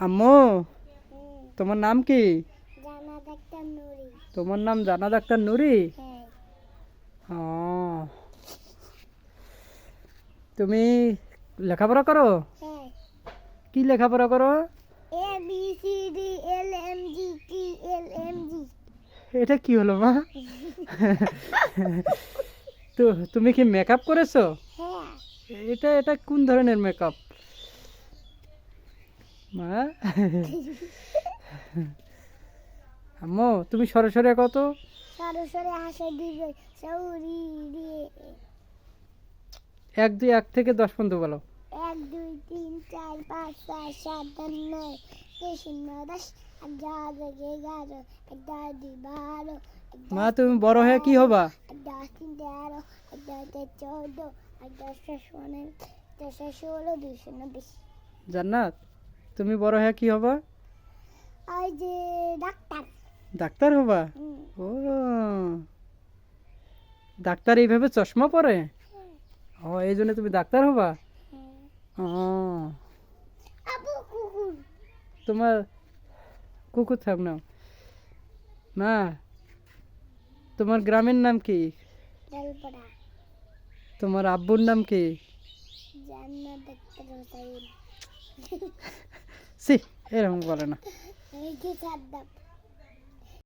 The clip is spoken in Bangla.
আম্মু, তোমার নাম কি? জানাত আক্তার নুরি। তোমার নাম জানাত আক্তার নুরি? হ্যাঁ। ও, তুমি লেখাপড়া করো? হ্যাঁ। কি লেখাপড়া করো? A B C D L M G T L M G. এটা কি হলো মা? তো তুমি কি মেকআপ করেছো? হ্যাঁ। এটা এটা কোন ধরনের মেকআপ মা? আম্মু, তুমি সরাসরি কত? সরাসরি হাসে দিবে সৌরি দিয়ে। 1 2 1 থেকে 10 পর্যন্ত বলো। 1 2 3 4 5 6 7 8 9 10 11 12 11 12 12 মা, তুমি বড় হয়ে কি হবা? 10 13 14 15 16 290। জান্নাত, তুমি বড় হয়ে কি হবা? ওই যে ডাক্তার। ডাক্তার হবা? ও, ডাক্তার এইভাবে চশমা পরে? ও, এই জন্য তুমি ডাক্তার হবা? ও, আবু কুকুর। তোমার কুকুর থাক না। মা, তোমার গ্রামের নাম কি? ডালপাড়া। তোমার আব্বুর নাম কি? জান্নাত আক্তার হোসাইন। সি, এরকম বলে না। এই যে সাদ্দাম।